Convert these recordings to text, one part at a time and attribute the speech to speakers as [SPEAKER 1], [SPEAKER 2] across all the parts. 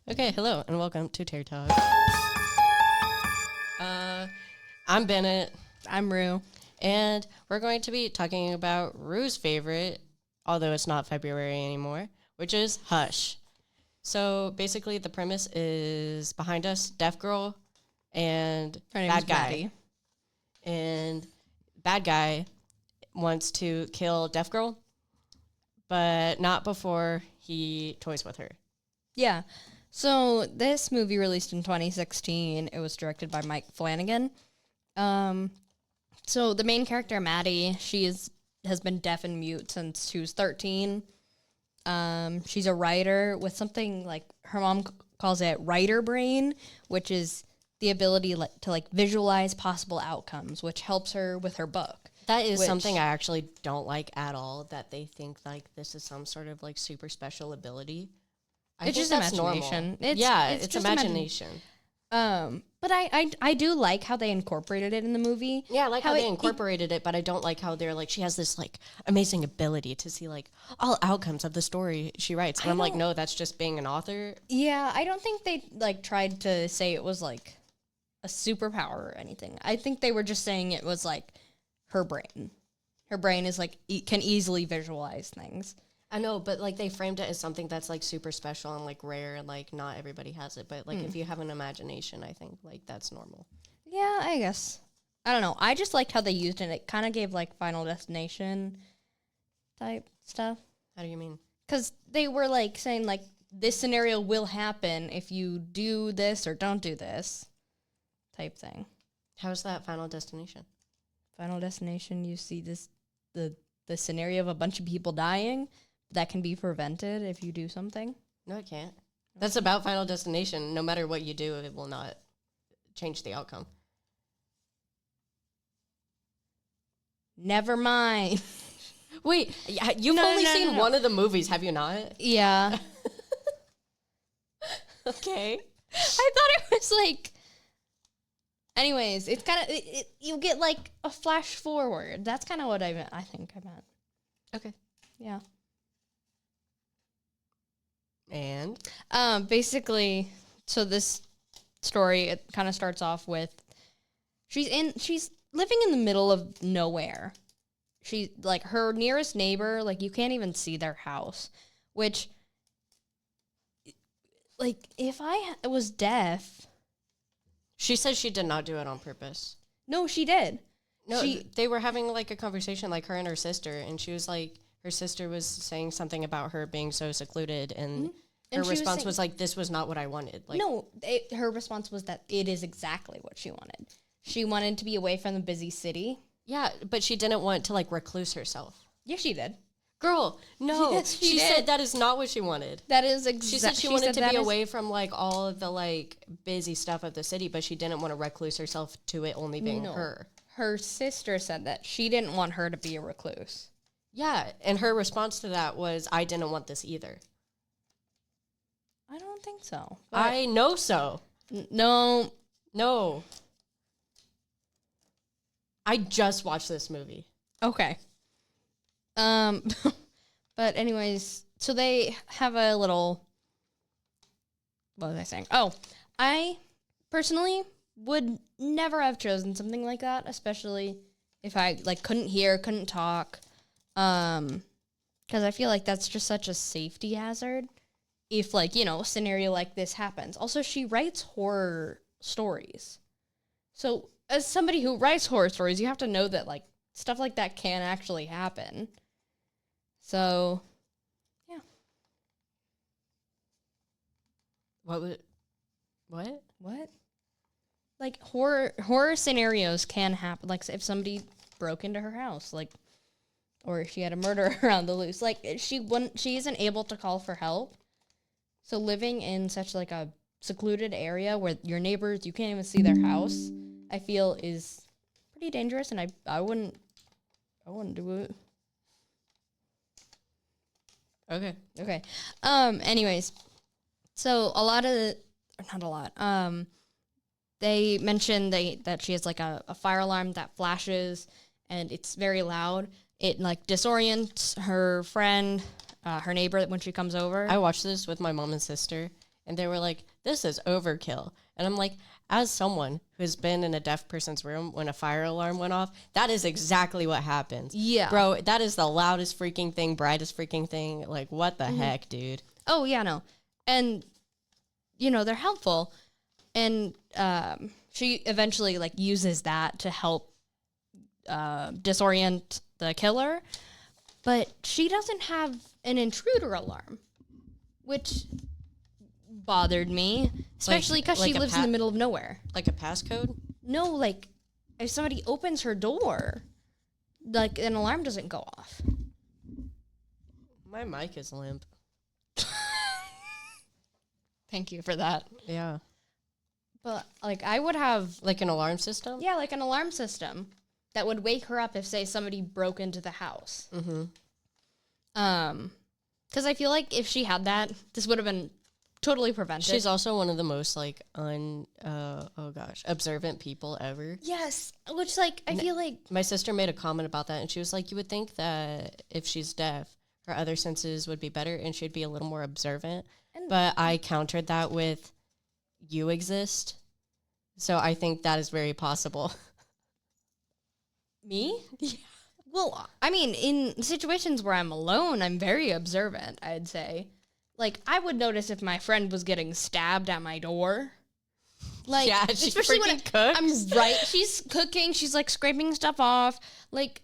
[SPEAKER 1] Okay, hello and welcome to Terry Talk. I'm Bennett,
[SPEAKER 2] I'm Rue.
[SPEAKER 1] and we're going to be talking about Rue's favorite, although it's not February anymore, which is Hush. So basically, the premise is behind us, deaf girl and
[SPEAKER 2] Her name's
[SPEAKER 1] bad guy,
[SPEAKER 2] Maddie.
[SPEAKER 1] and bad guy wants to kill deaf girl, but not before he toys with her.
[SPEAKER 2] Yeah. So this movie released in 2016. It was directed by Mike Flanagan. So the main character, Maddie, has been deaf and mute since she was 13. She's a writer with something like her mom calls it writer brain, which is the ability to visualize possible outcomes, which helps her with her book.
[SPEAKER 1] That is something I actually don't like at all, that they think like this is some sort of like super special ability.
[SPEAKER 2] It's just imagination.
[SPEAKER 1] It's just imagination.
[SPEAKER 2] But I do like how they incorporated it in the movie.
[SPEAKER 1] Yeah, I like how they incorporated it, but I don't like how they're like, she has this like amazing ability to see like all outcomes of the story she writes. And I'm like, no, that's just being an author.
[SPEAKER 2] Yeah, I don't think they like tried to say it was like a superpower or anything. I think they were just saying it was like her brain. Her brain is like can easily visualize things.
[SPEAKER 1] I know, but like they framed it as something that's like super special and like rare and like not everybody has it. But like if you have an imagination, I think like that's normal.
[SPEAKER 2] Yeah, I guess. I don't know. I just liked how they used it. It kind of gave like Final Destination type stuff.
[SPEAKER 1] How do you mean?
[SPEAKER 2] Because they were like saying like this scenario will happen if you do this or don't do this type thing.
[SPEAKER 1] How's that Final Destination?
[SPEAKER 2] Final Destination, you see the scenario of a bunch of people dying. That can be prevented if you do something.
[SPEAKER 1] No, it can't. That's about Final Destination. No matter what you do, it will not change the outcome.
[SPEAKER 2] Never mind.
[SPEAKER 1] Wait, you've only seen one of the movies, have you not?
[SPEAKER 2] Yeah.
[SPEAKER 1] Okay.
[SPEAKER 2] I thought it was like... Anyways, it's kind of... you get like a flash forward. That's kind of what I meant. I think I meant.
[SPEAKER 1] Okay.
[SPEAKER 2] Yeah.
[SPEAKER 1] And?
[SPEAKER 2] Basically, so this story, it kind of starts off with she's living in the middle of nowhere. She's like her nearest neighbor, like you can't even see their house, which like if I was deaf.
[SPEAKER 1] She said she did not do it on purpose.
[SPEAKER 2] No, she did.
[SPEAKER 1] No, they were having like a conversation, like her and her sister, and she was like, her sister was saying something about her being so secluded, and her response was like, this was not what I wanted. Like,
[SPEAKER 2] no, her response was that it is exactly what she wanted. She wanted to be away from the busy city.
[SPEAKER 1] Yeah, but she didn't want to like recluse herself.
[SPEAKER 2] Yeah, she did.
[SPEAKER 1] Girl, no.
[SPEAKER 2] Yes,
[SPEAKER 1] she said that is not what she wanted.
[SPEAKER 2] That is
[SPEAKER 1] exactly. She said she wanted to be away from like all of the like busy stuff of the city, but she didn't want to recluse herself to it only being her.
[SPEAKER 2] Her sister said that she didn't want her to be a recluse.
[SPEAKER 1] Yeah, and her response to that was, I didn't want this either.
[SPEAKER 2] I don't think so.
[SPEAKER 1] I know so.
[SPEAKER 2] No.
[SPEAKER 1] No. I just watched this movie.
[SPEAKER 2] Okay. But anyways, so they have a little, what was I saying? Oh, I personally would never have chosen something like that, especially if I like couldn't hear, couldn't talk. Because I feel like that's just such a safety hazard if like, a scenario like this happens. Also, she writes horror stories. So as somebody who writes horror stories, you have to know that like stuff like that can actually happen. So, yeah.
[SPEAKER 1] What?
[SPEAKER 2] What? Like horror scenarios can happen. Like if somebody broke into her house, like, or if she had a murder around the loose, like she isn't able to call for help. So living in such like a secluded area where your neighbors, you can't even see their house, I feel is pretty dangerous, and I wouldn't do it. Okay. Anyways, so not a lot. They mentioned that she has like a fire alarm that flashes, and it's very loud. It like disorients her friend, her neighbor when she comes over.
[SPEAKER 1] I watched this with my mom and sister, And they were like, this is overkill. And I'm like, as someone who's been in a deaf person's room when a fire alarm went off, that is exactly what happens.
[SPEAKER 2] Yeah.
[SPEAKER 1] Bro, that is the loudest freaking thing, brightest freaking thing. Like, what the heck, dude?
[SPEAKER 2] Oh, yeah, no. And, they're helpful. And she eventually, like, uses that to help disorient the killer. But she doesn't have an intruder alarm, which bothered me, especially because she lives in the middle of nowhere.
[SPEAKER 1] Like a passcode?
[SPEAKER 2] No, like, if somebody opens her door, like, an alarm doesn't go off.
[SPEAKER 1] My mic is limp.
[SPEAKER 2] Thank you for that.
[SPEAKER 1] Yeah.
[SPEAKER 2] But, like, I would have...
[SPEAKER 1] Like an alarm system?
[SPEAKER 2] Yeah, like an alarm system that would wake her up if, say, somebody broke into the house.
[SPEAKER 1] Mm-hmm.
[SPEAKER 2] Because I feel like if she had that, this would have been totally prevented.
[SPEAKER 1] She's also one of the most, like, observant people ever.
[SPEAKER 2] Yes, which, like, I feel like...
[SPEAKER 1] My sister made a comment about that, and she was like, you would think that if she's deaf, her other senses would be better, and she'd be a little more observant. But I countered that with, you exist. So I think that is very possible.
[SPEAKER 2] Me? Yeah. Well, I mean, in situations where I'm alone, I'm very observant, I'd say. Like, I would notice if my friend was getting stabbed at my door. Like,
[SPEAKER 1] yeah, she
[SPEAKER 2] especially when
[SPEAKER 1] cooks.
[SPEAKER 2] I'm right. She's cooking. She's, like, scraping stuff off. Like,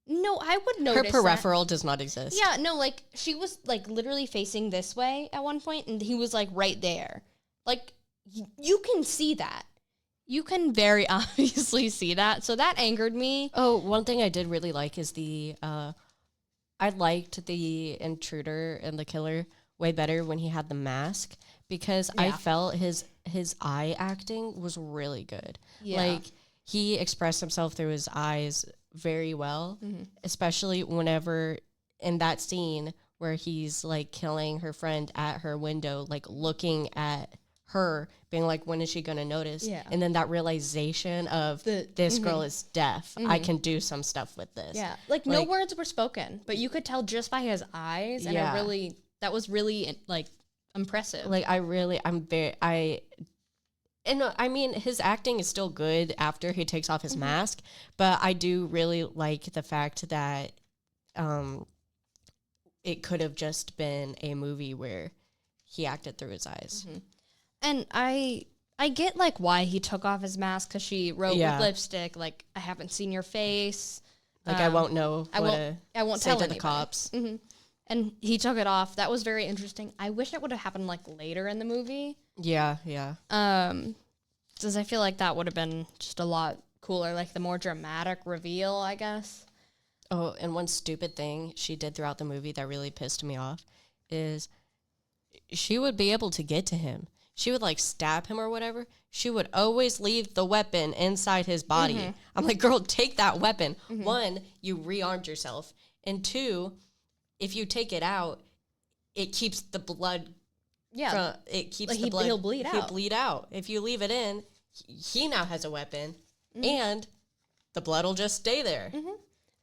[SPEAKER 2] no, I would notice
[SPEAKER 1] her peripheral does not exist.
[SPEAKER 2] Yeah, no, like, she was, like, literally facing this way at one point, and he was, like, right there. Like, you can see that. You can very obviously see that. So that angered me.
[SPEAKER 1] Oh, one thing I did really like is I liked the intruder and the killer way better when he had the mask, because I felt his eye acting was really good.
[SPEAKER 2] Yeah.
[SPEAKER 1] Like, he expressed himself through his eyes very well, especially whenever in that scene where he's, like, killing her friend at her window, like, looking at her, being like, when is she going to notice?
[SPEAKER 2] Yeah.
[SPEAKER 1] And then that realization of this girl is deaf. I can do some stuff with this.
[SPEAKER 2] Yeah. Like, no words were spoken, but you could tell just by his eyes. And that was really, like, impressive.
[SPEAKER 1] Like, I mean, his acting is still good after he takes off his mask, but I do really like the fact that it could have just been a movie where he acted through his eyes.
[SPEAKER 2] And I get, like, why he took off his mask, because she wrote with lipstick, like, I haven't seen your face.
[SPEAKER 1] Like, I won't know
[SPEAKER 2] I won't
[SPEAKER 1] say
[SPEAKER 2] tell
[SPEAKER 1] to
[SPEAKER 2] anybody.
[SPEAKER 1] the cops.
[SPEAKER 2] And he took it off. That was very interesting. I wish it would have happened, like, later in the movie.
[SPEAKER 1] Yeah.
[SPEAKER 2] Since I feel like that would have been just a lot cooler, like the more dramatic reveal, I guess.
[SPEAKER 1] Oh, and one stupid thing she did throughout the movie that really pissed me off is she would be able to get to him. She would, like, stab him or whatever. She would always leave the weapon inside his body. I'm like, girl, take that weapon. One, you rearmed yourself. And two, if you take it out, it keeps the blood.
[SPEAKER 2] Yeah.
[SPEAKER 1] It keeps
[SPEAKER 2] like
[SPEAKER 1] the blood.
[SPEAKER 2] He'll bleed out.
[SPEAKER 1] He'll bleed out. If you leave it in, he now has a weapon. And the blood will just stay there.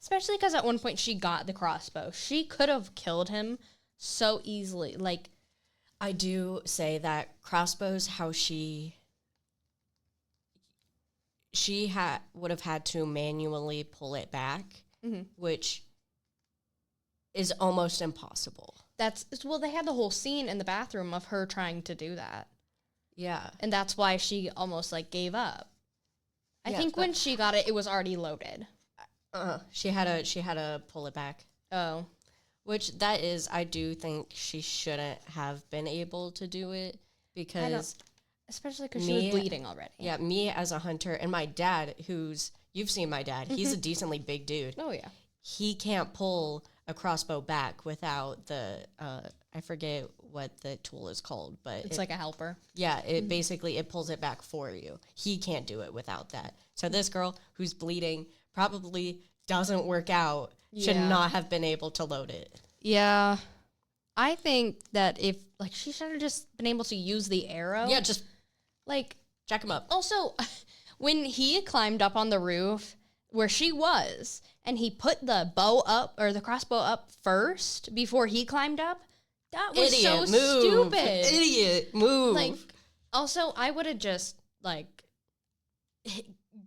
[SPEAKER 2] Especially because at one point she got the crossbow. She could have killed him so easily. Like,
[SPEAKER 1] I do say that crossbows, how she would have had to manually pull it back, which is almost impossible.
[SPEAKER 2] They had the whole scene in the bathroom of her trying to do that.
[SPEAKER 1] Yeah.
[SPEAKER 2] And that's why she almost, like, gave up. I think when she got it, it was already loaded.
[SPEAKER 1] She had to pull it back.
[SPEAKER 2] Oh.
[SPEAKER 1] Which that is, I do think she shouldn't have been able to do it, because
[SPEAKER 2] especially because she was bleeding already.
[SPEAKER 1] Yeah, me as a hunter, and my dad, you've seen my dad, he's a decently big dude.
[SPEAKER 2] Oh, yeah.
[SPEAKER 1] He can't pull a crossbow back without the, I forget what the tool is called, but
[SPEAKER 2] it's like a helper.
[SPEAKER 1] Yeah, it basically, it pulls it back for you. He can't do it without that. So this girl who's bleeding probably doesn't work out, should not have been able to load it.
[SPEAKER 2] Yeah. I think that if, like, she should have just been able to use the arrow.
[SPEAKER 1] Yeah, just,
[SPEAKER 2] like,
[SPEAKER 1] jack him up.
[SPEAKER 2] Also, when he climbed up on the roof where she was, and he put the bow up, or the crossbow up first before he climbed up, That was
[SPEAKER 1] Idiot,
[SPEAKER 2] so
[SPEAKER 1] move.
[SPEAKER 2] stupid.
[SPEAKER 1] Idiot, move.
[SPEAKER 2] Like, also, I would have just, like,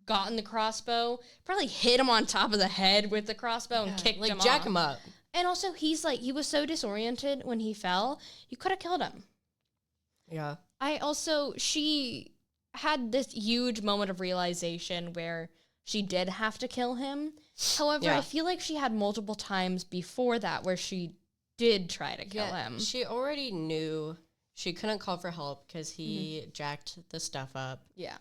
[SPEAKER 2] gotten the crossbow, probably hit him on top of the head with the crossbow and kicked him
[SPEAKER 1] jack
[SPEAKER 2] off.
[SPEAKER 1] him up.
[SPEAKER 2] And also, he was so disoriented when he fell, you could have killed him.
[SPEAKER 1] Yeah.
[SPEAKER 2] She had this huge moment of realization where she did have to kill him. However, I feel like she had multiple times before that where she did try to kill him.
[SPEAKER 1] She already knew she couldn't call for help because he jacked the stuff up.
[SPEAKER 2] Yeah.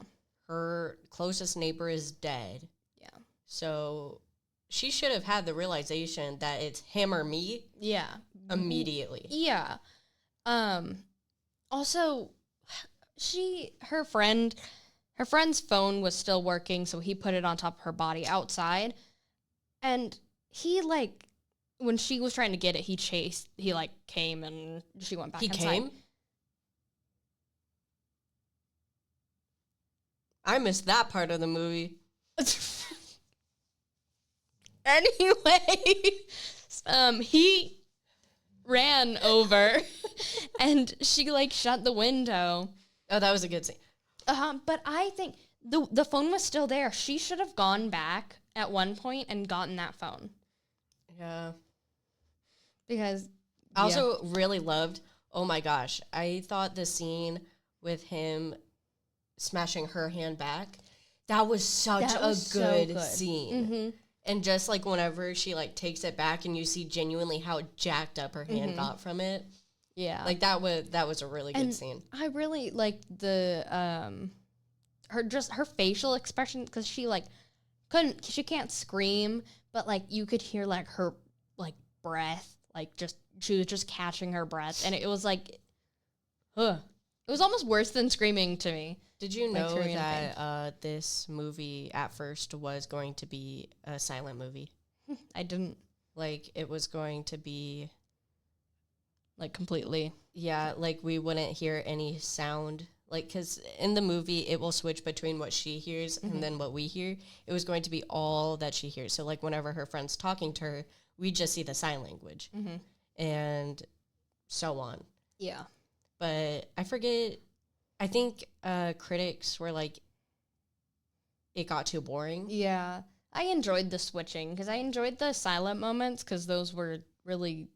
[SPEAKER 1] Her closest neighbor is dead.
[SPEAKER 2] Yeah.
[SPEAKER 1] So she should have had the realization that it's him or me.
[SPEAKER 2] Yeah.
[SPEAKER 1] Immediately.
[SPEAKER 2] Yeah. Also, her friend's phone was still working, so he put it on top of her body outside. And he, like, when she was trying to get it, he came and she went back inside. He came?
[SPEAKER 1] I missed that part of the movie.
[SPEAKER 2] Anyway, he ran over and she, like, shut the window.
[SPEAKER 1] Oh, that was a good scene.
[SPEAKER 2] But I think the phone was still there. She should have gone back at one point and gotten that phone.
[SPEAKER 1] Yeah.
[SPEAKER 2] Because
[SPEAKER 1] I also really loved, oh my gosh, I thought the scene with him smashing her hand back, that was such a good scene. Mm-hmm. And just like whenever she like takes it back and you see genuinely how jacked up her hand got from it.
[SPEAKER 2] Yeah.
[SPEAKER 1] Like that was a really good scene.
[SPEAKER 2] I really liked her facial expression, because she like she can't scream, but like you could hear like her like breath, like she was just catching her breath, and it was like, it was almost worse than screaming to me.
[SPEAKER 1] Did you know that this movie at first was going to be a silent movie?
[SPEAKER 2] I didn't.
[SPEAKER 1] Like, it was going to be...
[SPEAKER 2] like, completely.
[SPEAKER 1] Yeah, like, we wouldn't hear any sound. Like, because in the movie, it will switch between what she hears and then what we hear. It was going to be all that she hears. So, like, whenever her friend's talking to her, we just see the sign language. And so on.
[SPEAKER 2] Yeah.
[SPEAKER 1] But I forget... I think critics were like, it got too boring.
[SPEAKER 2] Yeah. I enjoyed the switching, because I enjoyed the silent moments, because those were really,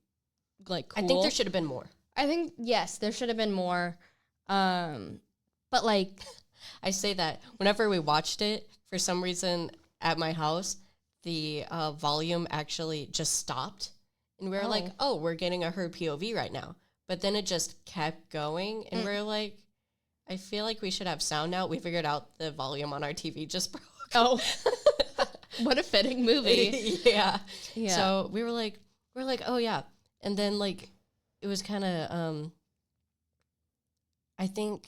[SPEAKER 2] like, cool.
[SPEAKER 1] I think there should have been more.
[SPEAKER 2] I think, yes, there should have been more. But, like...
[SPEAKER 1] I say that whenever we watched it, for some reason at my house, the volume actually just stopped. And we were like, oh, we're getting her POV right now. But then it just kept going, and we're like... I feel like we should have sound now. We figured out the volume on our TV just broke.
[SPEAKER 2] Oh, what a fitting movie.
[SPEAKER 1] Yeah. So we were like, oh yeah. And then like, it was kind of, I think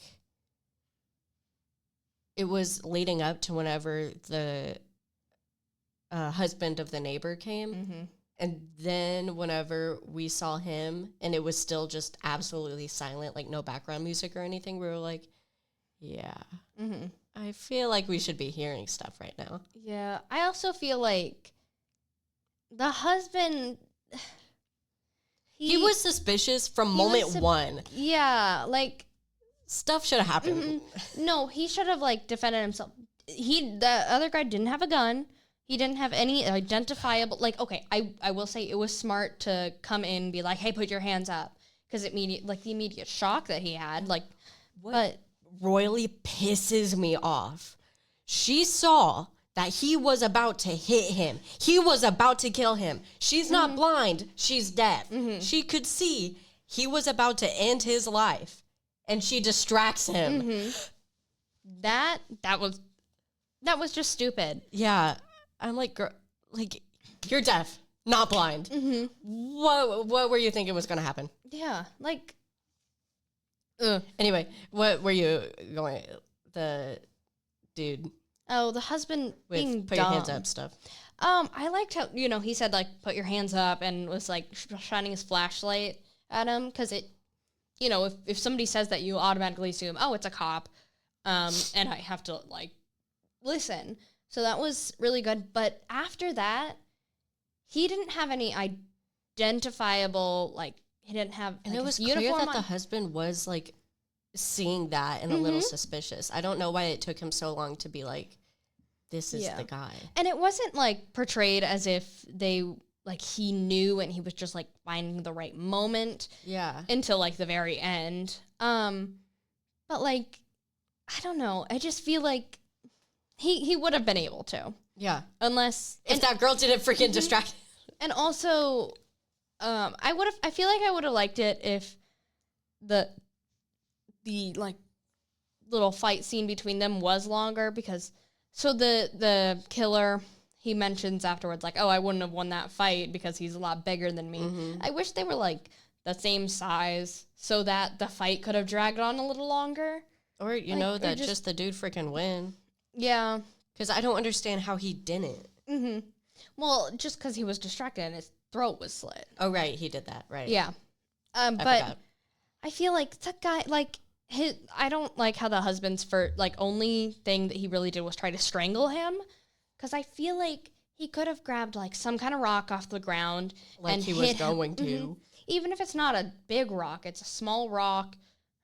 [SPEAKER 1] it was leading up to whenever the husband of the neighbor came. And then whenever we saw him and it was still just absolutely silent, like no background music or anything, we were like, yeah, I feel like we should be hearing stuff right now.
[SPEAKER 2] Yeah. I also feel like the husband...
[SPEAKER 1] He was suspicious from moment one.
[SPEAKER 2] Yeah, like...
[SPEAKER 1] Stuff should have happened.
[SPEAKER 2] No, he should have, like, defended himself. The other guy didn't have a gun. He didn't have any identifiable... Like, okay, I will say it was smart to come in and be like, hey, put your hands up. Because the immediate shock that he had, like...
[SPEAKER 1] What royally pisses me off. She saw that he was about to hit him. He was about to kill him. She's not blind. She's deaf. She could see he was about to end his life. And she distracts him.
[SPEAKER 2] That was just stupid.
[SPEAKER 1] Yeah. I'm like, girl, like, you're deaf, not blind. What were you thinking was going to happen?
[SPEAKER 2] Yeah, like...
[SPEAKER 1] Anyway, what were you going... The dude...
[SPEAKER 2] Oh, the husband
[SPEAKER 1] with
[SPEAKER 2] being
[SPEAKER 1] put
[SPEAKER 2] dumb.
[SPEAKER 1] your hands up stuff.
[SPEAKER 2] I liked how, he said, like, put your hands up, and was, like, shining his flashlight at him, because it, if somebody says that, you automatically assume, oh, it's a cop, and I have to, like, listen. So that was really good. But after that, he didn't have any identifiable, like, he didn't have
[SPEAKER 1] And
[SPEAKER 2] like,
[SPEAKER 1] it was
[SPEAKER 2] his
[SPEAKER 1] clear
[SPEAKER 2] uniform
[SPEAKER 1] that the
[SPEAKER 2] on.
[SPEAKER 1] husband was like seeing that and a little suspicious. I don't know why it took him so long to be like, this is the guy.
[SPEAKER 2] And it wasn't like portrayed as if they like he knew and he was just like finding the right moment.
[SPEAKER 1] Yeah.
[SPEAKER 2] Until like the very end. But like I don't know. I just feel like he would have been able to.
[SPEAKER 1] Yeah.
[SPEAKER 2] Unless
[SPEAKER 1] if that girl didn't freaking distract him.
[SPEAKER 2] And also I feel like I would have liked it if the like little fight scene between them was longer because so the killer he mentions afterwards like, oh, I wouldn't have won that fight because he's a lot bigger than me. I wish they were like the same size so that the fight could have dragged on a little longer.
[SPEAKER 1] Or, you know, that just the dude freaking win.
[SPEAKER 2] Yeah.
[SPEAKER 1] Because I don't understand how he didn't.
[SPEAKER 2] Well, just because he was distracted and his throat was slit.
[SPEAKER 1] Oh, right. He did that. Right.
[SPEAKER 2] Yeah. But
[SPEAKER 1] forgot.
[SPEAKER 2] I feel like that guy, like, I don't like how the husband's only thing that he really did was try to strangle him. Because I feel like he could have grabbed, like, some kind of rock off the ground.
[SPEAKER 1] Like
[SPEAKER 2] and
[SPEAKER 1] he was going to.
[SPEAKER 2] Even if it's not a big rock, it's a small rock,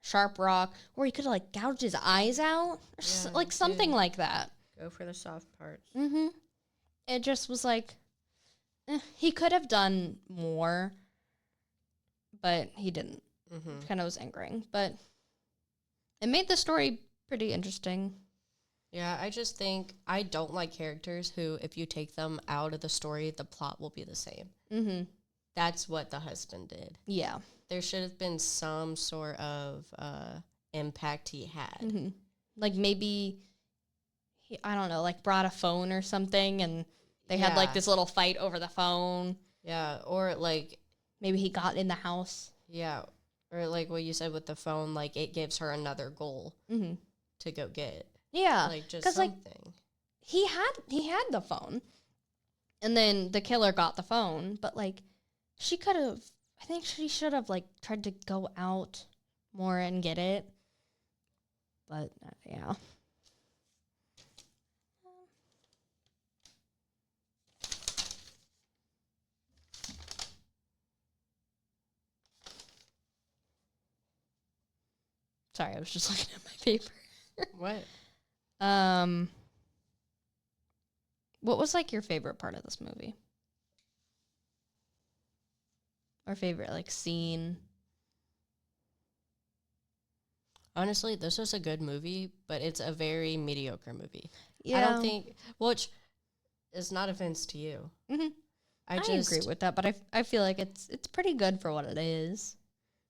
[SPEAKER 2] sharp rock, or he could have, like, gouged his eyes out. Or like, something like that.
[SPEAKER 1] Go for the soft parts.
[SPEAKER 2] It just was like, he could have done more, but he didn't. Kind of was angering, but it made the story pretty interesting.
[SPEAKER 1] Yeah, I just think I don't like characters who, if you take them out of the story, the plot will be the same. That's what the husband did.
[SPEAKER 2] Yeah.
[SPEAKER 1] There should have been some sort of impact he had.
[SPEAKER 2] Like maybe, I don't know, like brought a phone or something and they had like this little fight over the phone.
[SPEAKER 1] Yeah, or like...
[SPEAKER 2] Maybe he got in the house.
[SPEAKER 1] Yeah, or like what you said with the phone, like it gives her another goal to go get.
[SPEAKER 2] Yeah.
[SPEAKER 1] Like just something. Like,
[SPEAKER 2] he had the phone and then the killer got the phone, but like she could have, I think she should have like tried to go out more and get it. But yeah. Sorry, I was just looking at my paper.
[SPEAKER 1] What?
[SPEAKER 2] What was like your favorite part of this movie? Or favorite like scene?
[SPEAKER 1] Honestly, this was a good movie, but it's a very mediocre movie.
[SPEAKER 2] Yeah.
[SPEAKER 1] I don't think, which is not offense to you.
[SPEAKER 2] I agree with that, but I feel like it's pretty good for what it is.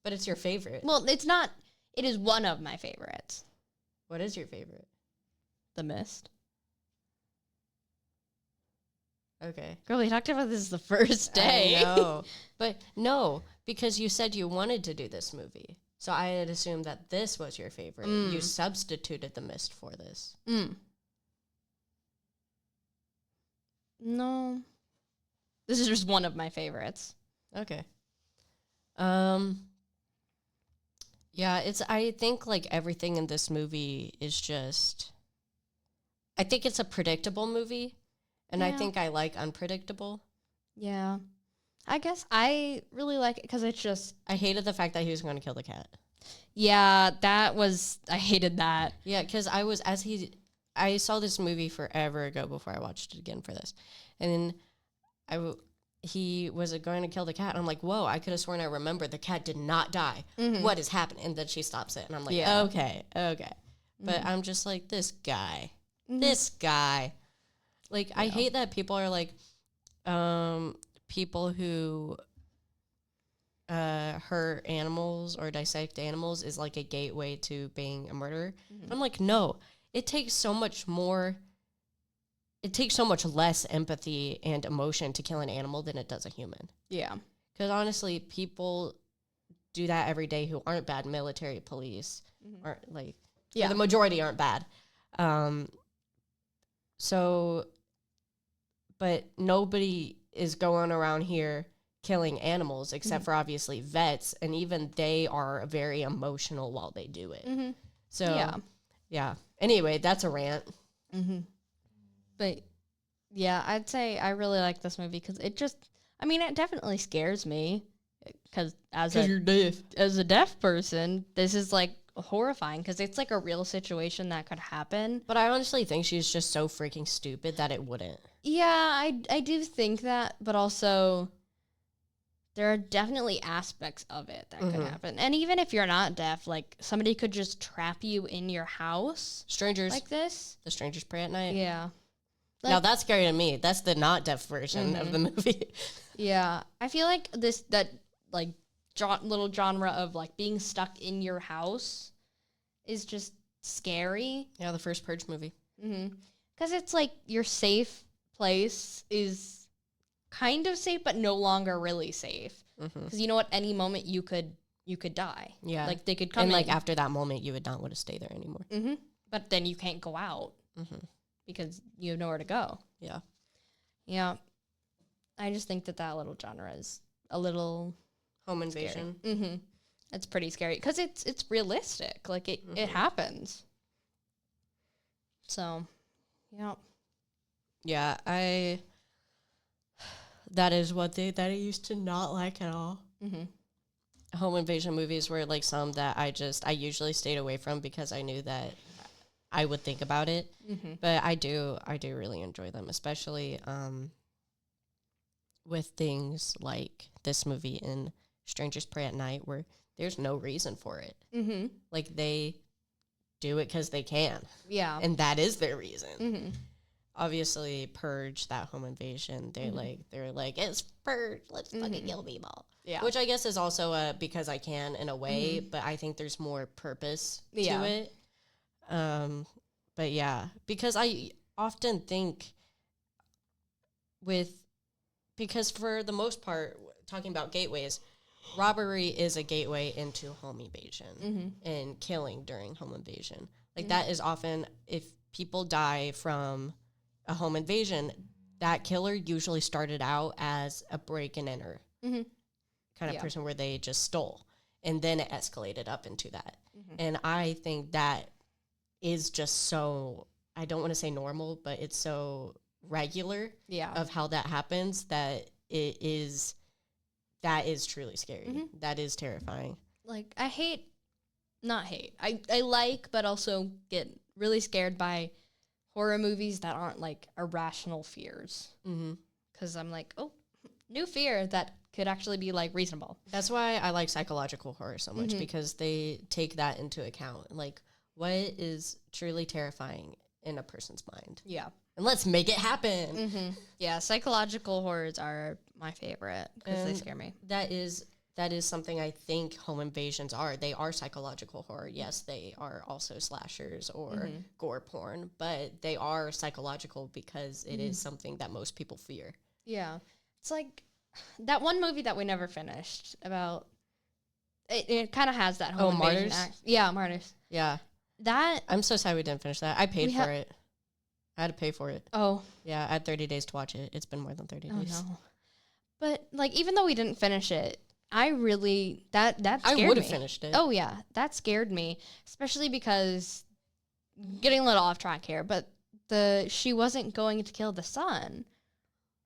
[SPEAKER 1] But it's your favorite.
[SPEAKER 2] Well, it's not. It is one of my favorites.
[SPEAKER 1] What is your favorite?
[SPEAKER 2] The Mist.
[SPEAKER 1] Okay.
[SPEAKER 2] Girl, we talked about this the first day.
[SPEAKER 1] I know. But no, because you said you wanted to do this movie. So I had assumed that this was your favorite. You substituted The Mist for this.
[SPEAKER 2] No. This is just one of my favorites.
[SPEAKER 1] Okay. Yeah, I think like everything in this movie is just, I think it's a predictable movie, and I think I like unpredictable.
[SPEAKER 2] Yeah. I guess I really like it because it's just,
[SPEAKER 1] I hated the fact that he was going to kill the cat.
[SPEAKER 2] yeah, I hated that.
[SPEAKER 1] Yeah, because I saw this movie forever ago before I watched it again for this, and then he was going to kill the cat. And I'm like, whoa, I could have sworn I remembered the cat did not die. What is happening? And then she stops it. And I'm like, okay. But I'm just like, this guy. Like, I hate that people are like, people who hurt animals or dissect animals is like a gateway to being a murderer. I'm like, no, it takes so much less empathy and emotion to kill an animal than it does a human. Yeah. Because honestly, people do that every day who aren't bad. Military, police, aren't like, the majority aren't bad. But nobody is going around here killing animals except for obviously vets, and even they are very emotional while they do it. So, yeah. Anyway, that's a rant.
[SPEAKER 2] But yeah, I'd say I really like this movie because it definitely scares me. because
[SPEAKER 1] you're deaf.
[SPEAKER 2] as a deaf person, this is like horrifying because it's like a real situation that could happen.
[SPEAKER 1] But I honestly think she's just so freaking stupid that it wouldn't.
[SPEAKER 2] Yeah, I do think that, but also there are definitely aspects of it that could happen. And even if you're not deaf, like somebody could just trap you in your house
[SPEAKER 1] Strangers.
[SPEAKER 2] like this.
[SPEAKER 1] The Strangers Pray at Night.
[SPEAKER 2] Yeah.
[SPEAKER 1] Now that's scary to me. That's the not deaf version of the movie.
[SPEAKER 2] Yeah. I feel like little genre of like being stuck in your house is just scary.
[SPEAKER 1] Yeah, the first Purge movie.
[SPEAKER 2] Because it's like your safe place is kind of safe, but no longer really safe. Because you know, at any moment you could die.
[SPEAKER 1] Yeah,
[SPEAKER 2] like they could come
[SPEAKER 1] and
[SPEAKER 2] in.
[SPEAKER 1] like after that moment, you would not want to stay there anymore.
[SPEAKER 2] But then you can't go out because you have nowhere to go. Yeah. I just think that little genre is a little
[SPEAKER 1] home invasion.
[SPEAKER 2] It's pretty scary because it's realistic. Like it happens. So,
[SPEAKER 1] yeah, that is one thing that I used to not like at all. Home invasion movies were like some that I usually stayed away from because I knew that I would think about it. But I do really enjoy them, especially with things like this movie in Strangers Pray at Night, where there's no reason for it. Like they do it because they can. Yeah, and that is their reason. Obviously, Purge, that home invasion, they're like, it's Purge, let's fucking kill people. Yeah. Which I guess is also because I can in a way, but I think there's more purpose to it. But yeah, because I often think because for the most part, talking about gateways, robbery is a gateway into home invasion and killing during home invasion. Like that is often, if people die from a home invasion, that killer usually started out as a break and enter kind of person where they just stole, and then it escalated up into that. And I think that is just so, I don't want to say normal, but it's so regular of how that happens that that is truly scary. That is terrifying. Like
[SPEAKER 2] I like, but also get really scared by horror movies that aren't like irrational fears. Because I'm like, oh, new fear that could actually be like reasonable.
[SPEAKER 1] That's why I like psychological horror so much, because they take that into account. Like, what is truly terrifying in a person's mind? Yeah. And let's make it happen.
[SPEAKER 2] Yeah, psychological horrors are my favorite because they scare me.
[SPEAKER 1] That is something I think home invasions are. They are psychological horror. Yes, they are also slashers or gore porn, but they are psychological because it is something that most people fear.
[SPEAKER 2] Yeah. It's like that one movie that we never finished about, it kind of has that home invasion
[SPEAKER 1] Martyrs?
[SPEAKER 2] Yeah, Martyrs.
[SPEAKER 1] Yeah. I'm so sad we didn't finish that. I paid for it. I had to pay for it. Oh. Yeah, I had 30 days to watch it. It's been more than 30 days.
[SPEAKER 2] No. But, like, even though we didn't finish it, I really, that scared me.
[SPEAKER 1] I would have finished it.
[SPEAKER 2] Oh, yeah. That scared me, especially because, getting a little off track here, but she wasn't going to kill the son.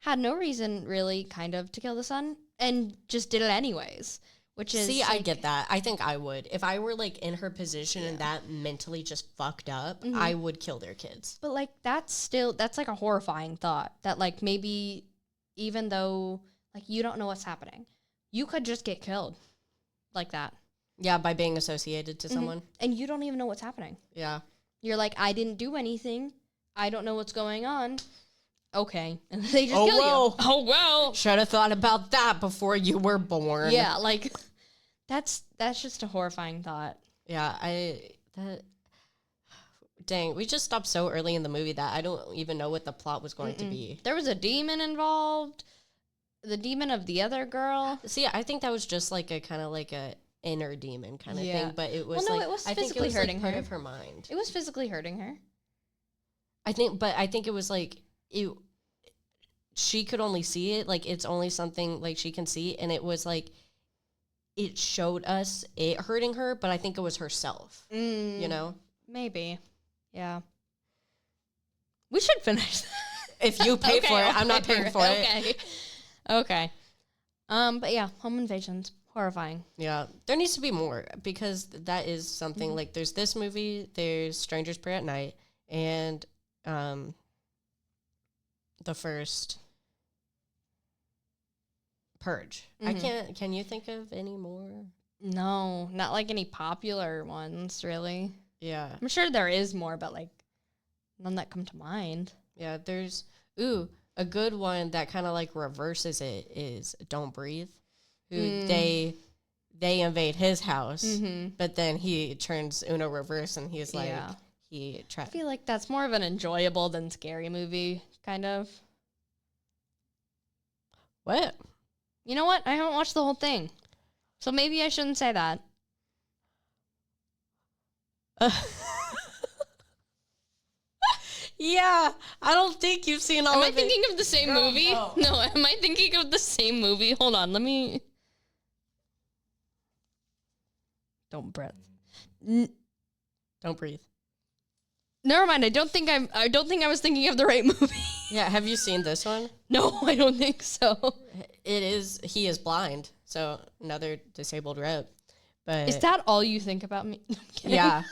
[SPEAKER 2] Had no reason, really, kind of, to kill the son, and just did it anyways. Which is,
[SPEAKER 1] see, I get that. I think I would. If I were, like, in her position and that mentally just fucked up, I would kill their kids.
[SPEAKER 2] But, like, that's, like, a horrifying thought. That, like, maybe even though, like, you don't know what's happening, you could just get killed like that.
[SPEAKER 1] Yeah, by being associated to someone.
[SPEAKER 2] And you don't even know what's happening. Yeah. You're like, I didn't do anything. I don't know what's going on. Okay. And they just kill you.
[SPEAKER 1] Oh, well. Should have thought about that before you were born.
[SPEAKER 2] Yeah, like, that's just a horrifying thought.
[SPEAKER 1] Yeah, dang, we just stopped so early in the movie that I don't even know what the plot was going to be.
[SPEAKER 2] There was a demon involved. The demon of the other girl.
[SPEAKER 1] See, I think that was just like a kind of like a inner demon kind of thing, but it was
[SPEAKER 2] it was physically hurting her.
[SPEAKER 1] Part of her mind.
[SPEAKER 2] It was physically hurting her.
[SPEAKER 1] I think it was like she could only see it, like it's only something like she can see, and it was like it showed us it hurting her, but I think it was herself. You know?
[SPEAKER 2] Maybe. Yeah. We should finish.
[SPEAKER 1] If you pay for it, I'm not paying for it.
[SPEAKER 2] Okay. But yeah, home invasions, horrifying.
[SPEAKER 1] Yeah, there needs to be more because that is something like there's this movie, there's Strangers Pray at Night, and the first Purge. Can you think of any more?
[SPEAKER 2] No, not like any popular ones, really.
[SPEAKER 1] Yeah.
[SPEAKER 2] I'm sure there is more, but like none that come to mind.
[SPEAKER 1] Yeah, there's a good one that kind of like reverses it is Don't Breathe. Who they invade his house, but then he turns Uno reverse and he's like I
[SPEAKER 2] feel like that's more of an enjoyable than scary movie, kind of.
[SPEAKER 1] What?
[SPEAKER 2] You know what? I haven't watched the whole thing. So maybe I shouldn't say that.
[SPEAKER 1] Yeah, I don't think you've seen all
[SPEAKER 2] Am
[SPEAKER 1] of
[SPEAKER 2] I
[SPEAKER 1] it.
[SPEAKER 2] thinking of the same movie?
[SPEAKER 1] No.
[SPEAKER 2] Am I thinking of the same movie? Hold on, let me... Don't breathe.
[SPEAKER 1] Don't Breathe.
[SPEAKER 2] Never mind. I don't think I was thinking of the right movie.
[SPEAKER 1] Yeah, have you seen this one?
[SPEAKER 2] No, I don't think so.
[SPEAKER 1] He is blind, so another disabled rep. But
[SPEAKER 2] Is that all you think about me? No, I'm kidding.
[SPEAKER 1] yeah,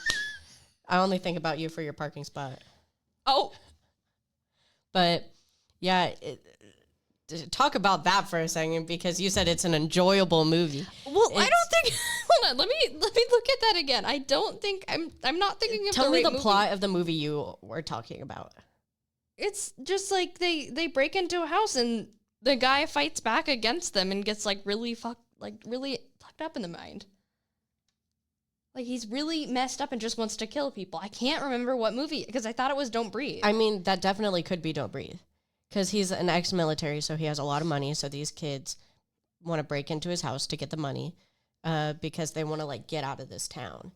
[SPEAKER 1] I only think about you for your parking spot.
[SPEAKER 2] Oh,
[SPEAKER 1] but yeah, talk about that for a second because you said it's an enjoyable movie.
[SPEAKER 2] well, I don't think. Hold on, let me look at that again. I don't think I'm not thinking of.
[SPEAKER 1] Tell
[SPEAKER 2] the
[SPEAKER 1] me
[SPEAKER 2] right
[SPEAKER 1] the
[SPEAKER 2] movie.
[SPEAKER 1] plot of the movie you were talking about.
[SPEAKER 2] It's just like they break into a house and the guy fights back against them and gets really fucked up in the mind. Like he's really messed up and just wants to kill people. I can't remember what movie because I thought it was Don't Breathe.
[SPEAKER 1] I mean, that definitely could be Don't Breathe because he's an ex-military, so he has a lot of money. So these kids want to break into his house to get the money because they want to like get out of this town.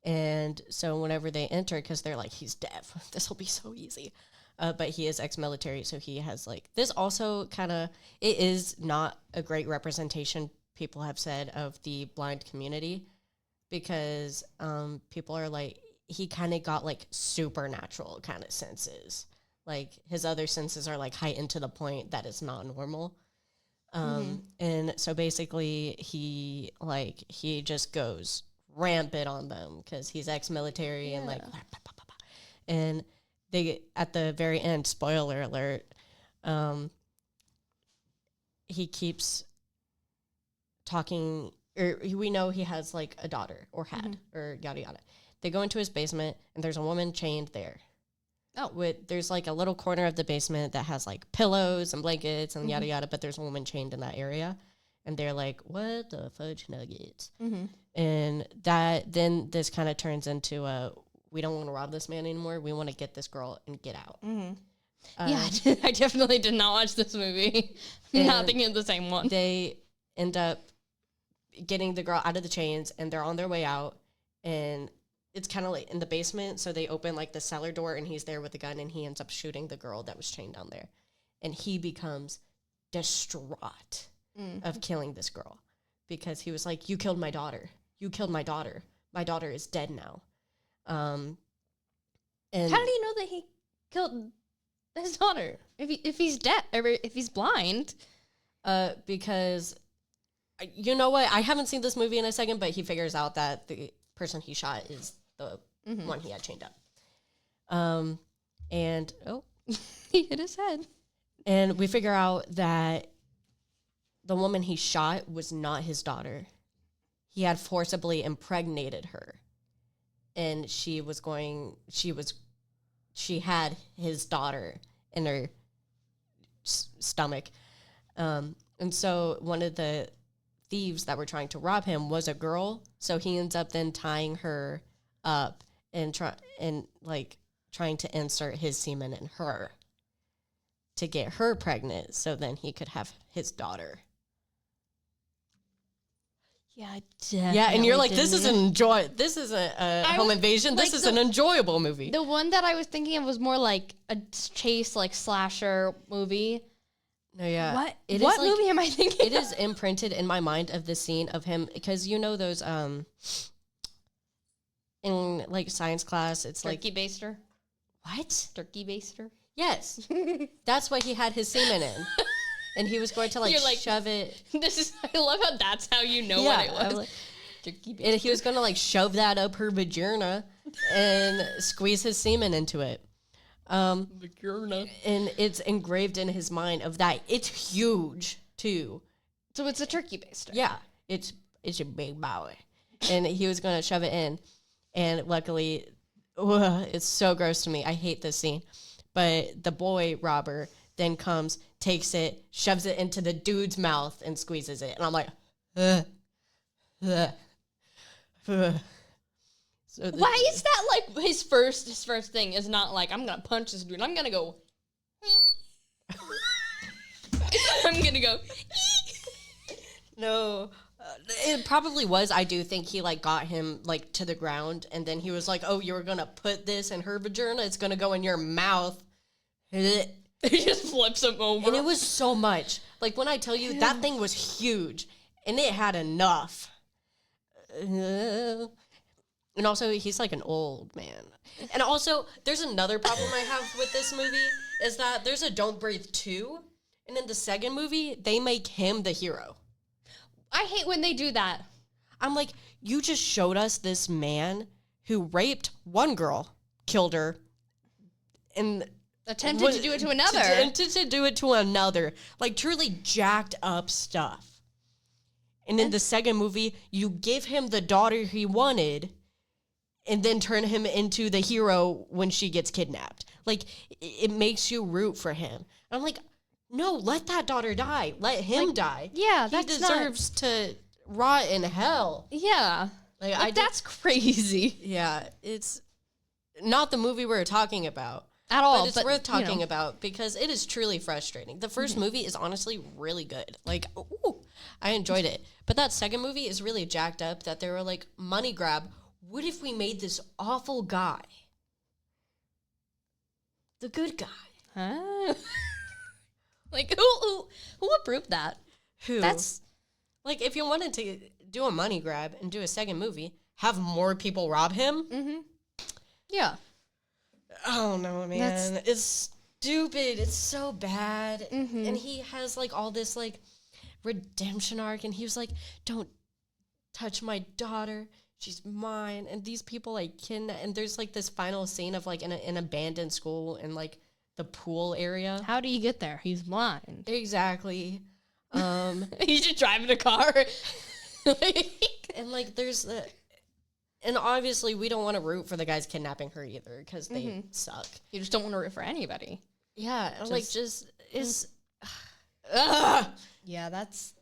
[SPEAKER 1] And so whenever they enter, because they're like, he's deaf, this will be so easy. But he is ex-military, so he has like this. Also, kind of, it is not a great representation. People have said of the blind community. Because people are like, he kind of got like supernatural kind of senses. Like his other senses are like heightened to the point that it's not normal. And so basically he just goes rampant on them because he's ex-military and like, and they, at the very end, spoiler alert, he keeps talking. Or we know he has like a daughter or had or yada yada. They go into his basement and there's a woman chained there. Oh, there's like a little corner of the basement that has like pillows and blankets and yada yada, but there's a woman chained in that area, and they're like, "What the fudge nuggets?" And then this kind of turns into we don't want to rob this man anymore. We want to get this girl and get out.
[SPEAKER 2] Yeah, I definitely did not watch this movie. I'm not thinking of the same one.
[SPEAKER 1] They end up getting the girl out of the chains and they're on their way out, and it's kind of like in the basement, so they open like the cellar door and he's there with a gun and he ends up shooting the girl that was chained down there, and he becomes distraught of killing this girl because he was like, you killed my daughter is dead now. And
[SPEAKER 2] how did he know that he killed his daughter if he's dead or if he's blind?
[SPEAKER 1] Because you know what? I haven't seen this movie in a second, but he figures out that the person he shot is the one he had chained up. And
[SPEAKER 2] he hit his head.
[SPEAKER 1] And we figure out that the woman he shot was not his daughter. He had forcibly impregnated her. And she had his daughter in her stomach. And so one of the thieves that were trying to rob him was a girl, so he ends up then tying her up and trying to insert his semen in her to get her pregnant, so then he could have his daughter.
[SPEAKER 2] Yeah,
[SPEAKER 1] yeah, and you're like, this is a home invasion. This is an enjoyable movie.
[SPEAKER 2] The one that I was thinking of was more like a chase, like slasher movie.
[SPEAKER 1] No, yeah.
[SPEAKER 2] What movie am I thinking?
[SPEAKER 1] It is imprinted in my mind of the scene of him, because you know those in like science class, it's
[SPEAKER 2] Turkey
[SPEAKER 1] like
[SPEAKER 2] baster.
[SPEAKER 1] What?
[SPEAKER 2] Turkey baster.
[SPEAKER 1] Yes, that's what he had his semen in. and he was going to
[SPEAKER 2] You're like,
[SPEAKER 1] shove it.
[SPEAKER 2] I love how that's how you know
[SPEAKER 1] Yeah,
[SPEAKER 2] what it
[SPEAKER 1] I'm
[SPEAKER 2] was.
[SPEAKER 1] like- and he was going to shove that up her vagina and squeeze his semen into it.
[SPEAKER 2] Vagina.
[SPEAKER 1] And it's engraved in his mind of that. It's huge too.
[SPEAKER 2] So it's a turkey baster.
[SPEAKER 1] Yeah, it's a big boy, and he was going to shove it in, and luckily, it's so gross to me. I hate this scene, but the boy robber then comes, takes it, shoves it into the dude's mouth, and squeezes it, and I'm like, ugh, ugh, ugh. So
[SPEAKER 2] Why is that like his first thing is not like, I'm gonna punch this dude. I'm gonna go. I'm gonna go.
[SPEAKER 1] No, it probably was. I do think he got him to the ground, and then he was like, "Oh, you're gonna put this in her vagina. It's gonna go in your mouth." And
[SPEAKER 2] He just flips him over.
[SPEAKER 1] it was so much. When I tell you that thing was huge, and it had enough. And also, he's an old man. And also, there's another problem I have with this movie is that there's a Don't Breathe 2, and in the second movie, they make him the hero.
[SPEAKER 2] I hate when they do that.
[SPEAKER 1] I'm like, you just showed us this man who raped one girl, killed her, and
[SPEAKER 2] Attempted to do it to another.
[SPEAKER 1] Attempted to do it to another. Truly jacked up stuff. And in the second movie, you give him the daughter he wanted and then turn him into the hero when she gets kidnapped. It makes you root for him. I'm like, no, let that daughter die. Let him die.
[SPEAKER 2] Yeah,
[SPEAKER 1] he deserves to rot in hell.
[SPEAKER 2] Yeah. That's crazy.
[SPEAKER 1] Yeah, it's not the movie we're talking about.
[SPEAKER 2] At all.
[SPEAKER 1] But it's worth talking about because it is truly frustrating. The first movie is honestly really good. I enjoyed it. But that second movie is really jacked up that they were like, money grab. What if we made this awful guy the good guy?
[SPEAKER 2] Huh? Who approved that?
[SPEAKER 1] Who?
[SPEAKER 2] That's
[SPEAKER 1] if you wanted to do a money grab and do a second movie, have more people rob him.
[SPEAKER 2] Mm-hmm. Yeah.
[SPEAKER 1] Oh no, man. It's stupid. It's so bad.
[SPEAKER 2] Mm-hmm.
[SPEAKER 1] And he has all this redemption arc, and he was like, don't touch my daughter. She's mine. And these people and there's this final scene of in an abandoned school in the pool area.
[SPEAKER 2] How do you get there? He's blind.
[SPEAKER 1] Exactly.
[SPEAKER 2] He's just driving a car.
[SPEAKER 1] And there's and obviously we don't want to root for the guys kidnapping her either because they suck.
[SPEAKER 2] You just don't want to root for anybody.
[SPEAKER 1] Yeah, it's
[SPEAKER 2] yeah, that's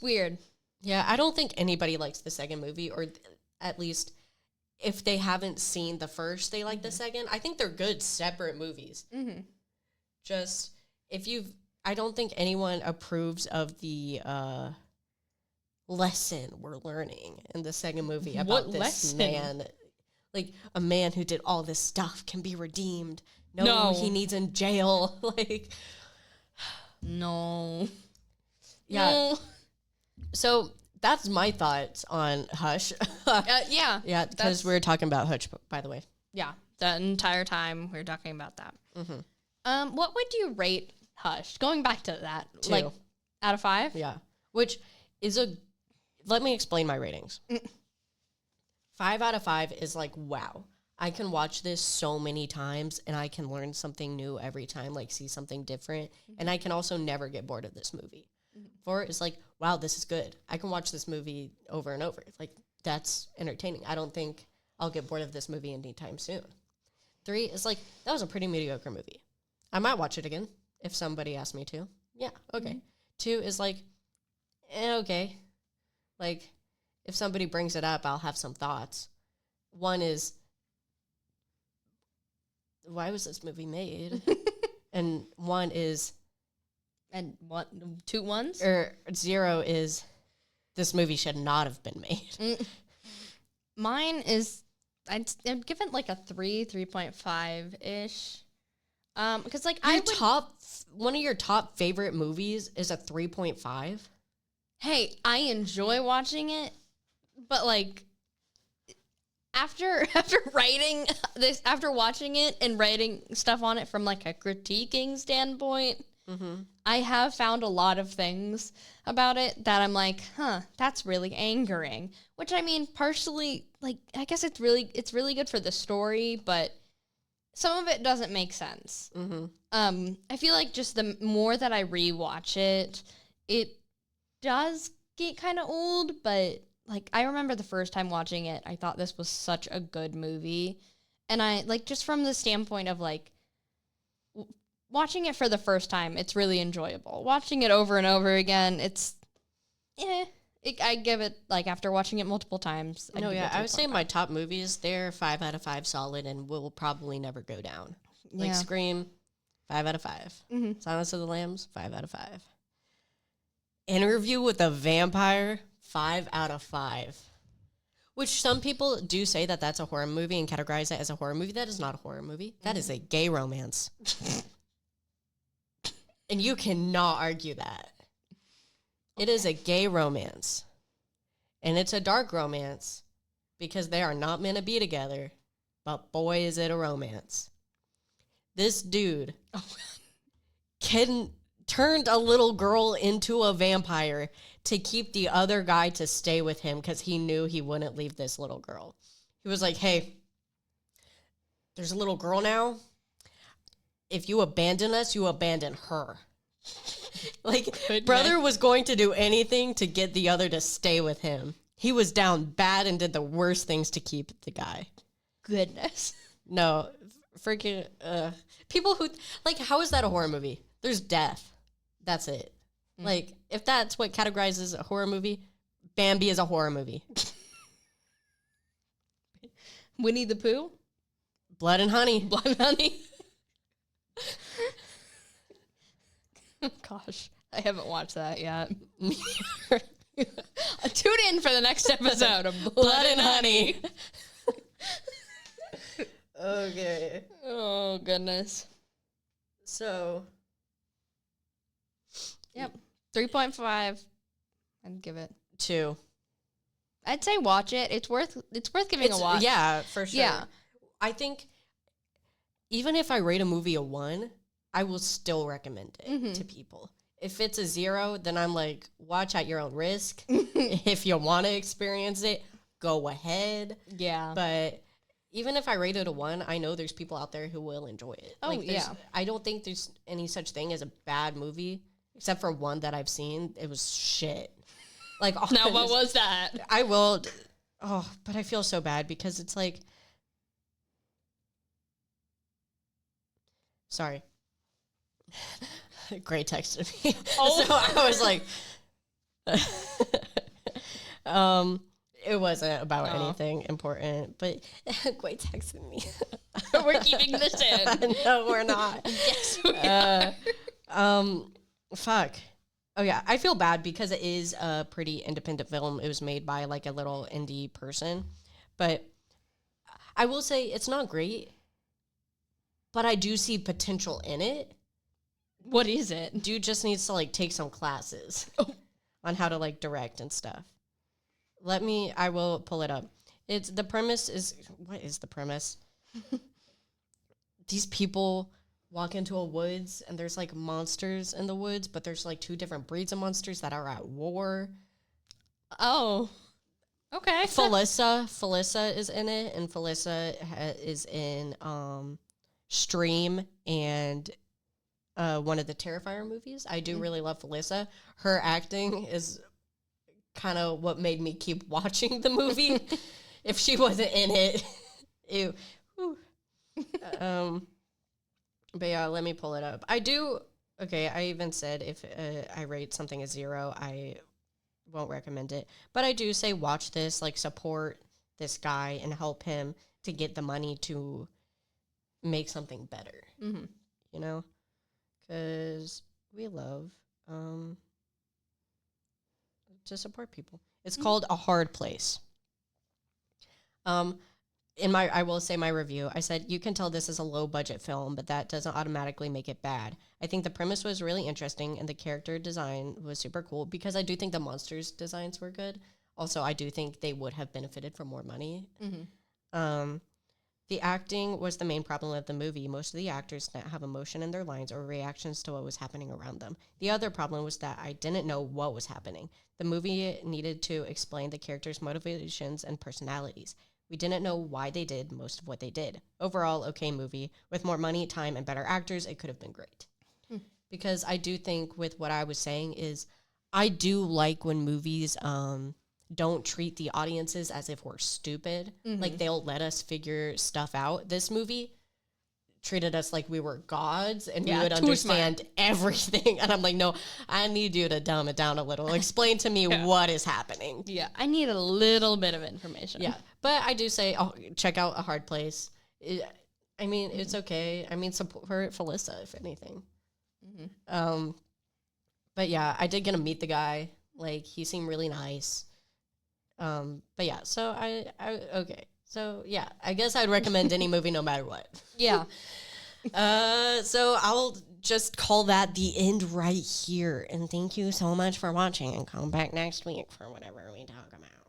[SPEAKER 2] weird.
[SPEAKER 1] Yeah, I don't think anybody likes the second movie, or at least if they haven't seen the first, they like the second. I think they're good separate movies.
[SPEAKER 2] Mm-hmm.
[SPEAKER 1] Just I don't think anyone approves of the lesson we're learning in the second movie about this
[SPEAKER 2] lesson?
[SPEAKER 1] man. A man who did all this stuff can be redeemed. No. He needs in jail.
[SPEAKER 2] No.
[SPEAKER 1] Yeah.
[SPEAKER 2] No.
[SPEAKER 1] So that's my thoughts on Hush.
[SPEAKER 2] Yeah.
[SPEAKER 1] Yeah, because we were talking about Hush, by the way.
[SPEAKER 2] Yeah. The entire time we were talking about that.
[SPEAKER 1] Mm-hmm.
[SPEAKER 2] What would you rate Hush? Going back to that.
[SPEAKER 1] 2.
[SPEAKER 2] Out of 5?
[SPEAKER 1] Yeah. Which is let me explain my ratings. 5 out of 5 is wow. I can watch this so many times and I can learn something new every time, see something different. And I can also never get bored of this movie. 4 is wow, this is good. I can watch this movie over and over. That's entertaining. I don't think I'll get bored of this movie anytime soon. 3 is that was a pretty mediocre movie. I might watch it again if somebody asked me to. Yeah, okay. 2 is okay. If somebody brings it up, I'll have some thoughts. 1 is, why was this movie made? And 1 is...
[SPEAKER 2] And 2 ones?
[SPEAKER 1] Or 0 is, this movie should not have been made.
[SPEAKER 2] Mine is, I'd give it a 3.5-ish. Because
[SPEAKER 1] One of your top favorite movies is a 3.5?
[SPEAKER 2] Hey, I enjoy watching it, but after writing this, after watching it and writing stuff on it from a critiquing standpoint, I have found a lot of things about it that I'm like, that's really angering. Which I mean, partially, like, I guess it's really good for the story, but some of it doesn't make sense.
[SPEAKER 1] Mm-hmm.
[SPEAKER 2] I feel like just the more that I rewatch it, it does get kind of old, but like I remember the first time watching it, I thought this was such a good movie. And I like just from the standpoint of like watching it for the first time, it's really enjoyable. Watching it over and over again, it's I give it like after watching it multiple times.
[SPEAKER 1] I would say my top movies, they're 5 out of 5 solid and will probably never go down. Like Scream, 5 out of 5.
[SPEAKER 2] Mm-hmm.
[SPEAKER 1] Silence of the Lambs, 5 out of 5. Interview with a Vampire, 5 out of 5. Which some people do say that that's a horror movie and categorize it as a horror movie. That is not a horror movie. That is a gay romance. And you cannot argue that. It is a gay romance. And it's a dark romance because they are not meant to be together. But boy, is it a romance. This dude turned a little girl into a vampire to keep the other guy to stay with him because he knew he wouldn't leave this little girl. He was like, hey, there's a little girl now. If you abandon us, you abandon her. Like, brother was going to do anything to get the other to stay with him. He was down bad and did the worst things to keep the guy.
[SPEAKER 2] Goodness.
[SPEAKER 1] No, freaking, people who, like, how is that a horror movie? There's death. That's it. Like, if that's what categorizes a horror movie, Bambi is a horror movie.
[SPEAKER 2] Winnie the Pooh?
[SPEAKER 1] Blood and Honey.
[SPEAKER 2] Blood and Honey. Gosh, I haven't watched that yet. Tune in for the next episode of Blood and Honey.
[SPEAKER 1] Okay.
[SPEAKER 2] Oh, goodness.
[SPEAKER 1] So.
[SPEAKER 2] Yep. 3.5. I'd give it
[SPEAKER 1] 2.
[SPEAKER 2] I'd say watch it. It's worth giving a watch.
[SPEAKER 1] Yeah, for sure.
[SPEAKER 2] Yeah.
[SPEAKER 1] I think even if I rate a movie a 1, I will still recommend it to people. If it's a 0, then I'm like, watch at your own risk. If you want to experience it, go ahead.
[SPEAKER 2] Yeah.
[SPEAKER 1] But even if I rate it a 1, I know there's people out there who will enjoy it.
[SPEAKER 2] Oh, yeah.
[SPEAKER 1] I don't think there's any such thing as a bad movie, except for one that I've seen. It was shit. Like,
[SPEAKER 2] now, what was that?
[SPEAKER 1] I will. Oh, but I feel so bad because it's like. Sorry. Gray texted me.
[SPEAKER 2] Oh.
[SPEAKER 1] So I was like, it wasn't about anything important, but Gray texted me.
[SPEAKER 2] We're keeping this in.
[SPEAKER 1] No, we're not.
[SPEAKER 2] Yes, we are.
[SPEAKER 1] Fuck. Oh yeah, I feel bad because it is a pretty independent film. It was made by like a little indie person, but I will say it's not great, but I do see potential in it.
[SPEAKER 2] What is it?
[SPEAKER 1] Dude just needs to like take some classes on how to like direct and stuff. I will pull it up. What is the premise? These people walk into a woods and there's like monsters in the woods, but there's like 2 different breeds of monsters that are at war.
[SPEAKER 2] Oh, okay.
[SPEAKER 1] Felissa is in it, and Felissa is in Stream and one of the Terrifier movies. I do really love Felissa. Her acting is kind of what made me keep watching the movie. If she wasn't in it, ew. But yeah, let me pull it up. I even said if I rate something a 0, I won't recommend it. But I do say watch this, like support this guy and help him to get the money to make something better.
[SPEAKER 2] Mm-hmm.
[SPEAKER 1] You know? Because we love to support people. It's called A Hard Place. I will say my review, I said, you can tell this is a low budget film, but that doesn't automatically make it bad. I think the premise was really interesting and the character design was super cool because I do think the monsters designs were good. Also, I do think they would have benefited from more money.
[SPEAKER 2] Mm-hmm.
[SPEAKER 1] The acting was the main problem of the movie. Most of the actors didn't have emotion in their lines or reactions to what was happening around them. The other problem was that I didn't know what was happening. The movie needed to explain the characters' motivations and personalities. We didn't know why they did most of what they did. Overall, okay movie. With more money, time, and better actors, it could have been great. Because I do think with what I was saying is I do like when movies don't treat the audiences as if we're stupid. Like they'll let us figure stuff out. This movie treated us like we were gods and we would understand everything. And I'm like, no, I need you to dumb it down a little. Explain to me what is happening.
[SPEAKER 2] Yeah, I need a little bit of information.
[SPEAKER 1] Yeah, but I do say, check out A Hard Place. I mean, it's okay. I mean, support Felissa, if anything. But yeah, I did get to meet the guy. Like, he seemed really nice. But yeah, so I okay. So yeah, I guess I'd recommend any movie no matter what.
[SPEAKER 2] Yeah.
[SPEAKER 1] So I'll just call that the end right here. And thank you so much for watching, and come back next week for whatever we talk about.